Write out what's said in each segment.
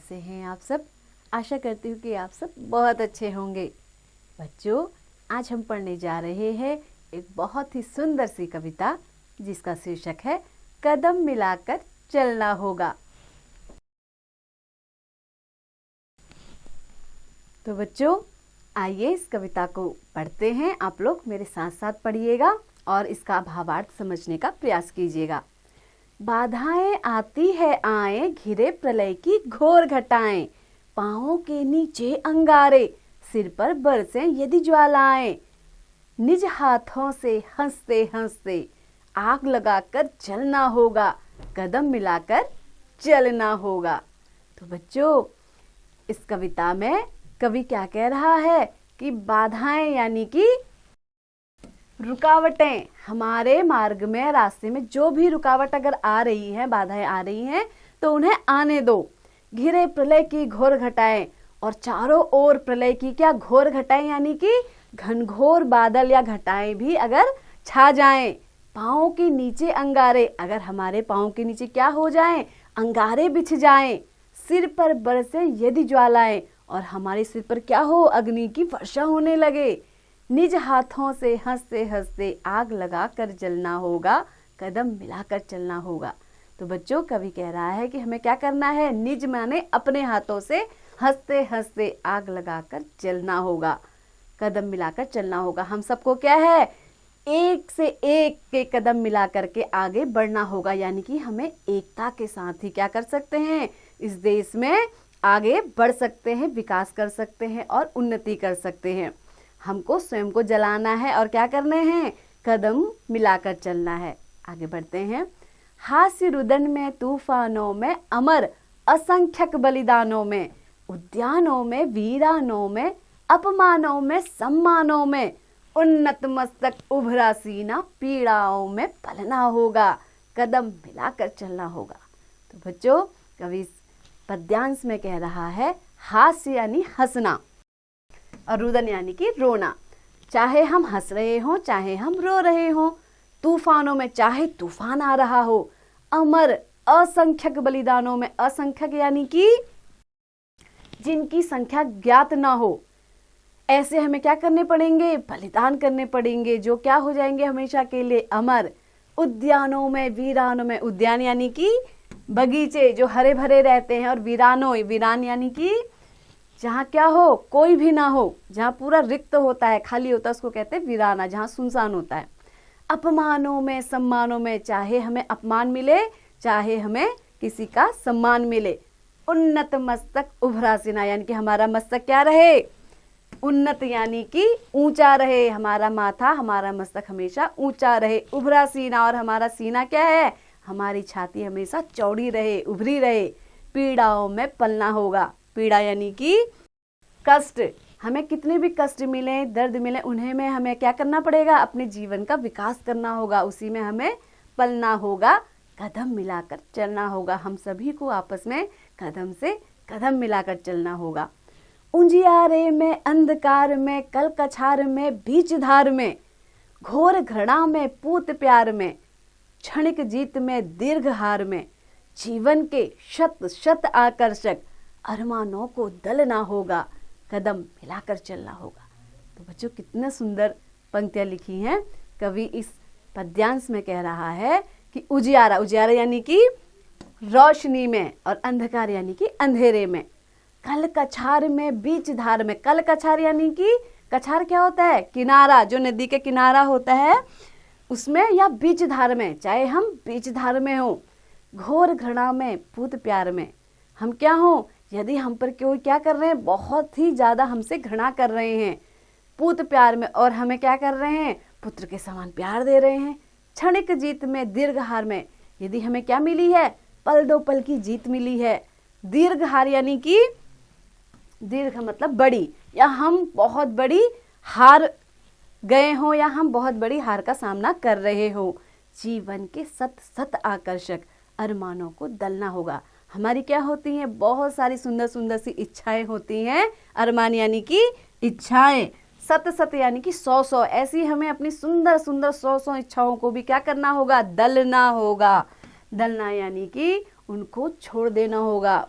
कैसे हैं आप सब। आशा करती हूँ कि आप सब बहुत अच्छे होंगे। बच्चों, आज हम पढ़ने जा रहे हैं एक बहुत ही सुंदर सी कविता जिसका शीर्षक है कदम मिलाकर चलना होगा। तो बच्चों, आइए इस कविता को पढ़ते हैं। आप लोग मेरे साथ साथ पढ़िएगा और इसका भावार्थ समझने का प्रयास कीजिएगा। बाधाएं आती है आए, घिरे प्रलय की घोर घटाएं, पांवों के नीचे अंगारे, सिर पर बरसें यदि ज्वालाएं, निज हाथों से हंसते हंसते आग लगाकर चलना होगा, कदम मिलाकर चलना होगा। तो बच्चों, इस कविता में कवि क्या कह रहा है कि बाधाएं यानी कि रुकावटें, हमारे मार्ग में, रास्ते में जो भी रुकावट अगर आ रही है, बाधाएं आ रही हैं, तो उन्हें आने दो। घिरे प्रलय की घोर घटाएं, और चारों ओर प्रलय की क्या घोर घटाएं यानी कि घनघोर बादल या घटाएं भी अगर छा जाएं। पाँव के नीचे अंगारे, अगर हमारे पाँव के नीचे क्या हो जाएं, अंगारे बिछ जाएं। सिर पर बरसे यदि ज्वालाएं, और हमारे सिर पर क्या हो, अग्नि की वर्षा होने लगे। निज हाथों से हंसते हंसते आग लगाकर जलना होगा, कदम मिलाकर चलना होगा। तो बच्चों, कवि कह रहा है कि हमें क्या करना है, निज माने अपने हाथों से हंसते हंसते आग लगाकर चलना होगा, कदम मिलाकर चलना होगा। हम सबको क्या है, एक से एक के कदम मिला करके आगे बढ़ना होगा, यानी कि हमें एकता के साथ ही क्या कर सकते हैं, इस देश में आगे बढ़ सकते हैं, विकास कर सकते हैं और उन्नति कर सकते हैं। हमको स्वयं को जलाना है और क्या करने हैं, कदम मिलाकर चलना है। आगे बढ़ते हैं। हास्य रुदन में, तूफानों में, अमर असंख्यक बलिदानों में, उद्यानों में, वीरानों में, अपमानों में, सम्मानों में, उन्नत मस्तक उभरा सीना, पीड़ाओं में पलना होगा, कदम मिलाकर चलना होगा। तो बच्चों, कवि इस पद्यांश में कह रहा है हास्य यानी हंसना और रुदन यानी कि रोना। चाहे हम हंस रहे हो, चाहे हम रो रहे हो, तूफानों में चाहे तूफान आ रहा हो, अमर असंख्यक बलिदानों में, असंख्यक यानी कि जिनकी संख्या ज्ञात ना हो, ऐसे हमें क्या करने पड़ेंगे, बलिदान करने पड़ेंगे, जो क्या हो जाएंगे हमेशा के लिए अमर। उद्यानों में, वीरानों में, उद्यान यानी कि बगीचे जो हरे भरे रहते हैं, और वीरानों, वीरान यानी कि जहाँ क्या हो, कोई भी ना हो, जहाँ पूरा रिक्त होता है, खाली होता है, उसको कहते हैं वीराना, जहाँ सुनसान होता है। अपमानों में, सम्मानों में, चाहे हमें अपमान मिले, चाहे हमें किसी का सम्मान मिले। उन्नत मस्तक उभरा सीना, यानी कि हमारा मस्तक क्या रहे, उन्नत यानी कि ऊंचा रहे, हमारा माथा, हमारा मस्तक हमेशा ऊंचा रहे। उभरा सीना, और हमारा सीना क्या है, हमारी छाती हमेशा चौड़ी रहे, उभरी रहे। पीड़ाओं में पलना होगा, पीड़ा यानी कि कष्ट, हमें कितने भी कष्ट मिले, दर्द मिले, उन्हें में हमें क्या करना पड़ेगा, अपने जीवन का विकास करना होगा, उसी में हमें पलना होगा, कदम मिलाकर चलना होगा। हम सभी को आपस में कदम से कदम मिलाकर चलना होगा। उजियारे में, अंधकार में, कल कछार में, बीच धार में, घोर घड़ा में, पूत प्यार में, क्षणिक जीत में, दीर्घ हार में, जीवन के शत शत आकर्षक अरमानों को दलना होगा, कदम मिलाकर चलना होगा। तो बच्चों, कितने सुंदर पंक्तियां लिखी हैं। कवि इस पद्यांश में कह रहा है कि उजियारा, उजियारा यानी कि रोशनी में, और अंधकार यानी कि अंधेरे में, कल कछार में, बीच धार में। कल कछार यानी कि कछार क्या होता है, किनारा, जो नदी के किनारा होता है उसमें, या बीच धार में, चाहे हम बीच धार में हो। घोर घड़ा में, पूत प्यार में, हम क्या हो, यदि हम पर कोई क्या कर रहे हैं, बहुत ही ज्यादा हमसे घृणा कर रहे हैं, पूत प्यार में, और हमें क्या कर रहे हैं, पुत्र के समान प्यार दे रहे हैं। क्षणिक जीत में, दीर्घ हार में, यदि हमें क्या मिली है, पल दो पल की जीत मिली है। दीर्घ हार यानी कि दीर्घ मतलब बड़ी, या हम बहुत बड़ी हार गए हो, या हम बहुत बड़ी हार का सामना कर रहे हो। जीवन के सत सत आकर्षक अरमानों को दलना होगा। हमारी क्या होती हैं, बहुत सारी सुंदर सुंदर सी इच्छाएं होती हैं। अरमान यानी कि इच्छाएं, सत सत यानी कि 100 ऐसी हमें अपनी सुंदर सुंदर 100 इच्छाओं को भी क्या करना होगा, दलना होगा। दलना यानी कि उनको छोड़ देना होगा।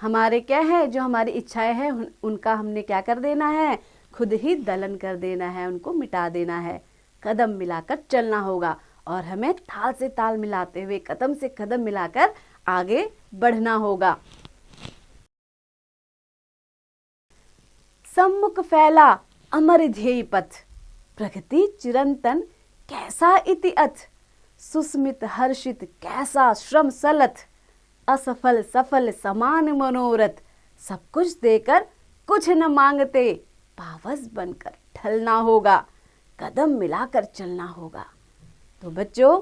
हमारे क्या है, जो हमारी इच्छाएं हैं उनका हमने क्या कर देना है, खुद ही दलन कर देना है, उनको मिटा देना है। कदम मिलाकर चलना होगा और हमें ताल से ताल मिलाते हुए, कदम से कदम मिलाकर आगे बढ़ना होगा। सम्मुख फैला अमर ध्येय पथ, प्रगति चिरंतन कैसा इति अथ, सुस्मित हर्षित कैसा श्रम सलथ, असफल सफल समान मनोरथ, सब कुछ देकर कुछ न मांगते, पावस बनकर ढलना होगा, कदम मिलाकर चलना होगा। तो बच्चों,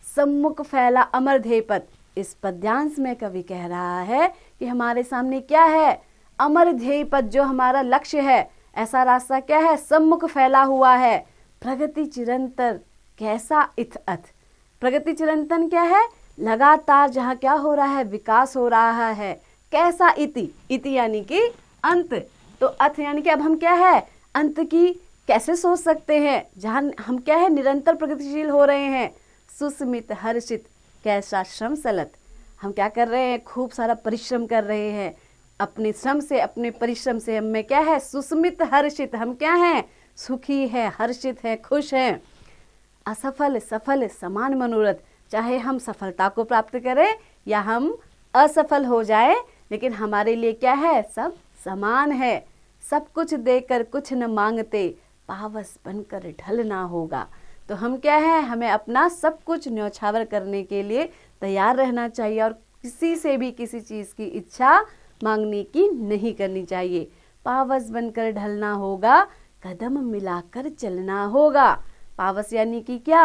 सम्मुख फैला अमर ध्येय पथ, इस पद्यांश में कवि कह रहा है कि हमारे सामने क्या है, अमर ध्येय पथ, जो हमारा लक्ष्य है, ऐसा रास्ता क्या है, सम्मुख फैला हुआ है। प्रगति चिरंतन कैसा इथ अथ, प्रगति चिरंतन क्या है, लगातार जहाँ क्या हो रहा है, विकास हो रहा है। कैसा इति, इति यानी कि अंत, तो अथ यानी कि अब हम क्या है, अंत की कैसे सोच सकते हैं, जहाँ हम क्या है, निरंतर प्रगतिशील हो रहे हैं। सुस्मित हर्षित कैसा श्रम सलत, हम क्या कर रहे हैं, खूब सारा परिश्रम कर रहे हैं, अपने श्रम से, अपने परिश्रम से हमें क्या है, सुस्मित हर्षित, हम क्या हैं, सुखी है, हर्षित है, खुश हैं। असफल सफल समान मनोरथ, चाहे हम सफलता को प्राप्त करें या हम असफल हो जाए, लेकिन हमारे लिए क्या है, सब समान है। सब कुछ देकर कुछ न मांगते, पावस बनकर ढलना होगा। तो हम क्या है, हमें अपना सब कुछ न्यौछावर करने के लिए तैयार रहना चाहिए और किसी से भी किसी चीज़ की इच्छा मांगने की नहीं करनी चाहिए। पावस बनकर ढलना होगा, कदम मिलाकर चलना होगा। पावस यानी कि क्या,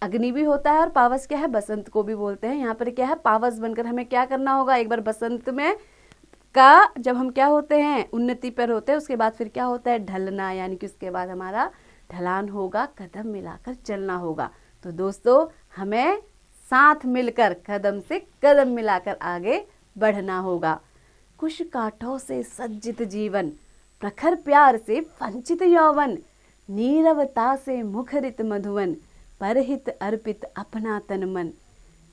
अग्नि भी होता है और पावस क्या है, बसंत को भी बोलते हैं। यहाँ पर क्या है, पावस बनकर हमें क्या करना होगा, एक बार बसंत में का जब हम क्या होते हैं, उन्नति पर होते हैं, उसके बाद फिर क्या होता है, ढलना, यानी कि उसके बाद हमारा ढलान होगा, कदम मिलाकर चलना होगा। तो दोस्तों, हमें साथ मिलकर कदम से कदम मिलाकर आगे बढ़ना होगा। कुश कांटों से सज्जित जीवन, प्रखर प्यार से वंचित यौवन, नीरवता से मुखरित मधुवन, परहित अर्पित अपना तन मन,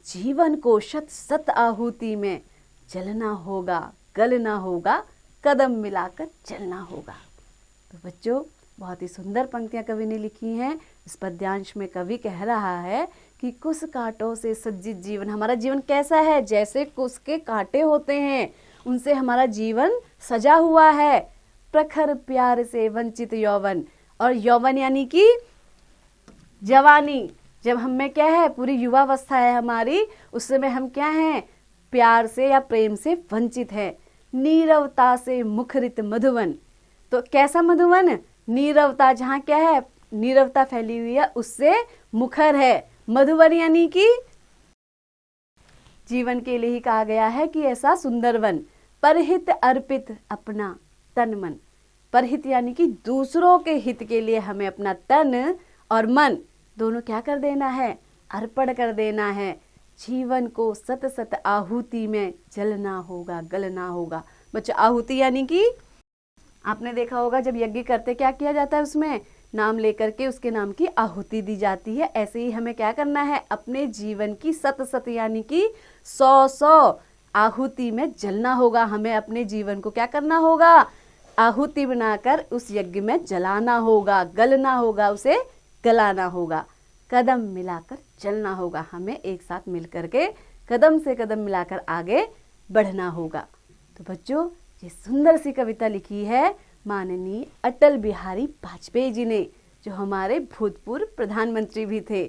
जीवन को शत शत आहुति में जलना होगा, गलना होगा, कदम मिलाकर चलना होगा। तो बच्चों, बहुत ही सुंदर पंक्तियां कवि ने लिखी हैं। इस पद्यांश में कवि कह रहा है कि कुश कांटों से सज्जित जीवन, हमारा जीवन कैसा है, जैसे कुश के कांटे होते हैं, उनसे हमारा जीवन सजा हुआ है। प्रखर प्यार से वंचित यौवन, और यौवन यानी कि जवानी, जब हम में क्या है, पूरी युवावस्था है हमारी, उस समय हम क्या हैं, प्यार से या प्रेम से वंचित है। नीरवता से मुखरित मधुवन, तो कैसा मधुवन, नीरवता, जहाँ क्या है, नीरवता फैली हुई है, उससे मुखर है। मधुवन यानी कि जीवन के लिए ही कहा गया है कि ऐसा सुंदर वन। परहित अर्पित अपना तन मन, परहित यानी कि दूसरों के हित के लिए हमें अपना तन और मन दोनों क्या कर देना है, अर्पण कर देना है। जीवन को सत सत आहुति में जलना होगा, गलना होगा। बच्चों, आहुति यानी कि आपने देखा होगा, जब यज्ञ करते क्या किया जाता है, उसमें नाम लेकर के उसके नाम की आहुति दी जाती है। ऐसे ही हमें क्या करना है, अपने जीवन की सत सत यानी कि 100 आहुति में जलना होगा। हमें अपने जीवन को क्या करना होगा, आहुति बनाकर उस यज्ञ में जलाना होगा, गलना होगा, उसे गलाना होगा। कदम मिलाकर चलना होगा, हमें एक साथ मिलकर के कदम से कदम मिलाकर आगे बढ़ना होगा। तो बच्चों, ये सुंदर सी कविता लिखी है माननीय अटल बिहारी वाजपेयी जी ने, जो हमारे भूतपूर्व प्रधानमंत्री भी थे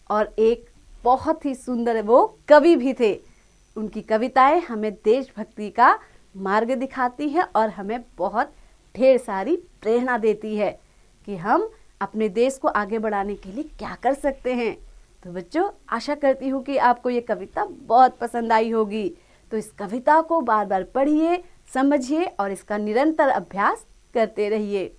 और एक बहुत ही सुंदर वो कवि भी थे। उनकी कविताएं हमें देशभक्ति का मार्ग दिखाती है और हमें बहुत ढेर सारी प्रेरणा देती है कि हम अपने देश को आगे बढ़ाने के लिए क्या कर सकते हैं। तो बच्चों, आशा करती हूँ कि आपको ये कविता बहुत पसंद आई होगी। तो इस कविता को बार बार पढ़िए, समझिए और इसका निरंतर अभ्यास करते रहिए।